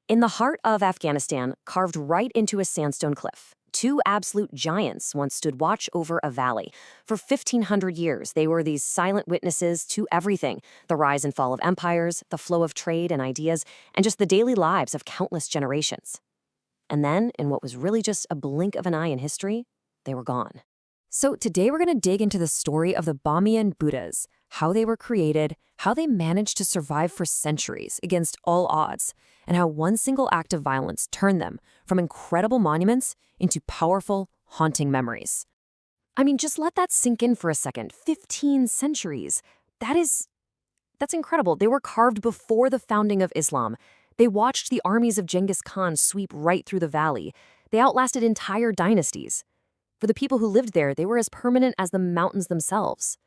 In the heart of Afghanistan, carved right into a sandstone cliff, two absolute giants once stood watch over a valley. For 1,500 years, they were these silent witnesses to everything: the rise and fall of empires, the flow of trade and ideas, and just the daily lives of countless generations. And then, in what was really just a blink of an eye in history, they were gone. So today we're going to dig into the story of the Bamiyan Buddhas, how they were created, how they managed to survive for centuries against all odds, and how one single act of violence turned them from incredible monuments into powerful, haunting memories. I mean, just let that sink in for a second. 15 centuries. That's incredible. They were carved before the founding of Islam. They watched the armies of Genghis Khan sweep right through the valley. They outlasted entire dynasties. For the people who lived there, they were as permanent as the mountains themselves.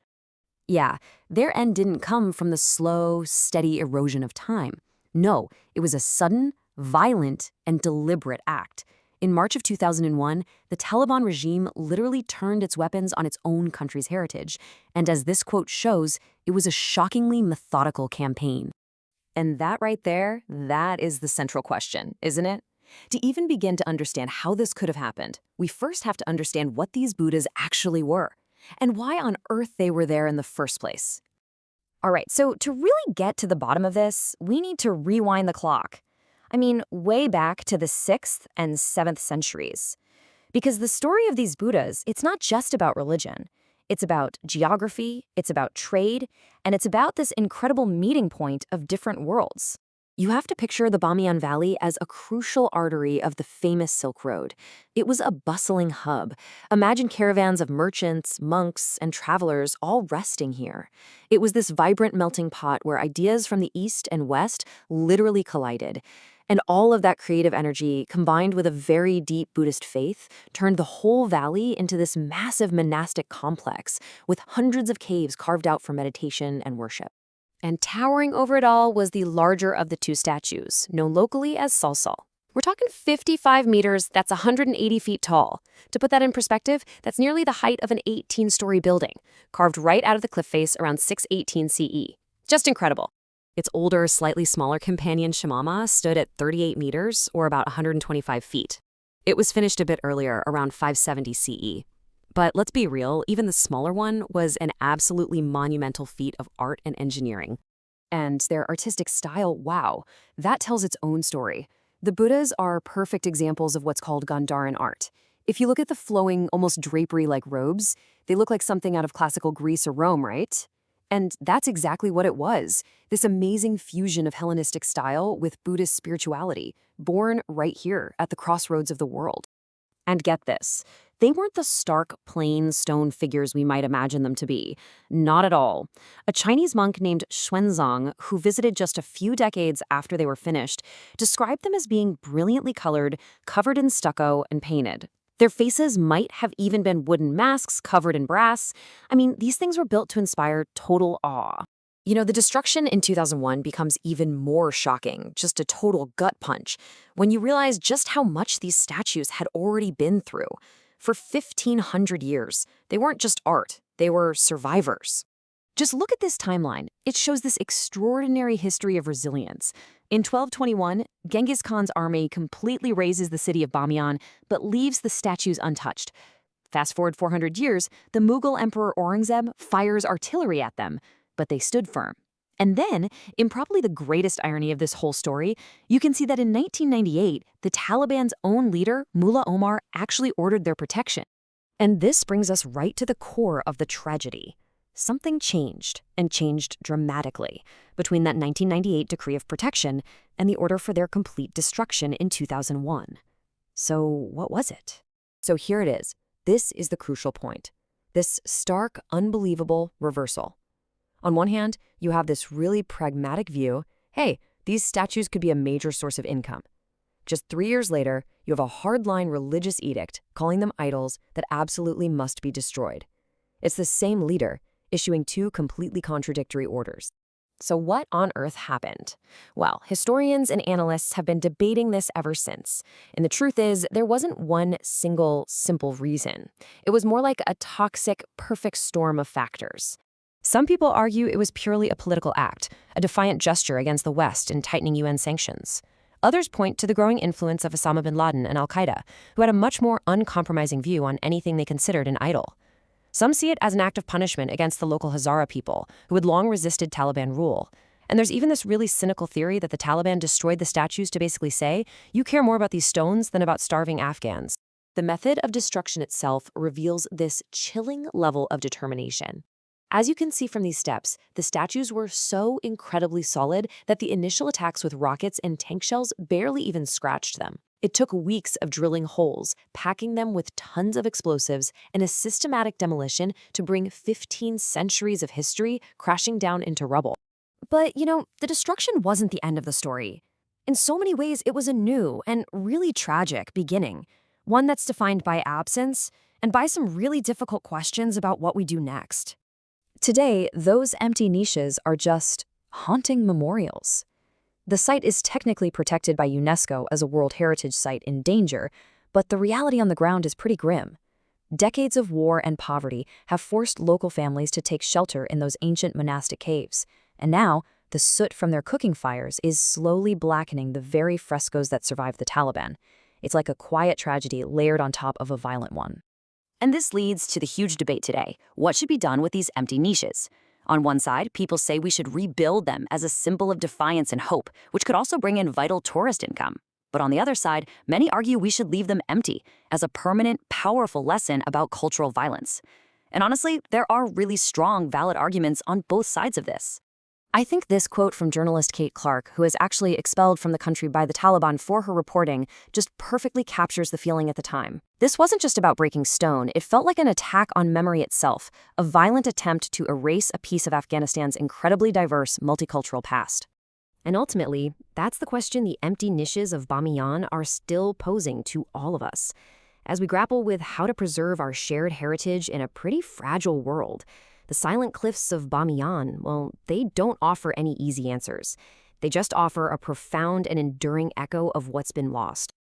Yeah, their end didn't come from the slow, steady erosion of time. No, it was a sudden, violent, and deliberate act. In March of 2001, the Taliban regime literally turned its weapons on its own country's heritage. And as this quote shows, it was a shockingly methodical campaign. And that right there, that is the central question, isn't it? To even begin to understand how this could have happened, we first have to understand what these Buddhas actually were, and why on earth they were there in the first place. All right, so to really get to the bottom of this, we need to rewind the clock. I mean, way back to the 6th and 7th centuries. Because the story of these Buddhas, it's not just about religion. It's about geography, it's about trade, and it's about this incredible meeting point of different worlds. You have to picture the Bamiyan Valley as a crucial artery of the famous Silk Road. It was a bustling hub. Imagine caravans of merchants, monks, and travelers all resting here. It was this vibrant melting pot where ideas from the East and West literally collided. And all of that creative energy, combined with a very deep Buddhist faith, turned the whole valley into this massive monastic complex with hundreds of caves carved out for meditation and worship. And towering over it all was the larger of the two statues, known locally as Salsal. We're talking 55 meters, that's 180 feet tall. To put that in perspective, that's nearly the height of an 18-story building, carved right out of the cliff face around 618 CE. Just incredible. Its older, slightly smaller companion Shamama stood at 38 meters, or about 125 feet. It was finished a bit earlier, around 570 CE. But let's be real, even the smaller one was an absolutely monumental feat of art and engineering. And their artistic style, wow, that tells its own story. The Buddhas are perfect examples of what's called Gandharan art. If you look at the flowing, almost drapery-like robes, they look like something out of classical Greece or Rome, right? And that's exactly what it was, this amazing fusion of Hellenistic style with Buddhist spirituality, born right here at the crossroads of the world. And get this, they weren't the stark, plain stone figures we might imagine them to be. Not at all. A Chinese monk named Xuanzang, who visited just a few decades after they were finished, described them as being brilliantly colored, covered in stucco, and painted. Their faces might have even been wooden masks covered in brass. I mean, these things were built to inspire total awe. You know, the destruction in 2001 becomes even more shocking, just a total gut punch, when you realize just how much these statues had already been through. For 1,500 years, they weren't just art, they were survivors. Just look at this timeline. It shows this extraordinary history of resilience. In 1221, Genghis Khan's army completely razes the city of Bamyan, but leaves the statues untouched. Fast forward 400 years, the Mughal Emperor Aurangzeb fires artillery at them, but they stood firm. And then, in probably the greatest irony of this whole story, you can see that in 1998, the Taliban's own leader, Mullah Omar, actually ordered their protection. And this brings us right to the core of the tragedy. Something changed, and changed dramatically, between that 1998 decree of protection and the order for their complete destruction in 2001. So what was it? So here it is. This is the crucial point. This stark, unbelievable reversal. On one hand, you have this really pragmatic view, hey, these statues could be a major source of income. Just 3 years later, you have a hardline religious edict calling them idols that absolutely must be destroyed. It's the same leader issuing two completely contradictory orders. So what on earth happened? Well, historians and analysts have been debating this ever since. And the truth is, there wasn't one single, simple reason. It was more like a toxic, perfect storm of factors. Some people argue it was purely a political act, a defiant gesture against the West in tightening UN sanctions. Others point to the growing influence of Osama bin Laden and al-Qaeda, who had a much more uncompromising view on anything they considered an idol. Some see it as an act of punishment against the local Hazara people, who had long resisted Taliban rule. And there's even this really cynical theory that the Taliban destroyed the statues to basically say, you care more about these stones than about starving Afghans. The method of destruction itself reveals this chilling level of determination. As you can see from these steps, the statues were so incredibly solid that the initial attacks with rockets and tank shells barely even scratched them. It took weeks of drilling holes, packing them with tons of explosives, and a systematic demolition to bring 15 centuries of history crashing down into rubble. But, the destruction wasn't the end of the story. In so many ways, it was a new and really tragic beginning, one that's defined by absence and by some really difficult questions about what we do next. Today, those empty niches are just haunting memorials. The site is technically protected by UNESCO as a World Heritage Site in danger, but the reality on the ground is pretty grim. Decades of war and poverty have forced local families to take shelter in those ancient monastic caves, and now the soot from their cooking fires is slowly blackening the very frescoes that survived the Taliban. It's like a quiet tragedy layered on top of a violent one. And this leads to the huge debate today. What should be done with these empty niches? On one side, people say we should rebuild them as a symbol of defiance and hope, which could also bring in vital tourist income. But on the other side, many argue we should leave them empty as a permanent, powerful lesson about cultural violence. And honestly, there are really strong, valid arguments on both sides of this. I think this quote from journalist Kate Clark, who was actually expelled from the country by the Taliban for her reporting, just perfectly captures the feeling at the time. This wasn't just about breaking stone, it felt like an attack on memory itself, a violent attempt to erase a piece of Afghanistan's incredibly diverse, multicultural past. And ultimately, that's the question the empty niches of Bamiyan are still posing to all of us, as we grapple with how to preserve our shared heritage in a pretty fragile world. The silent cliffs of Bamiyan, well, they don't offer any easy answers. They just offer a profound and enduring echo of what's been lost.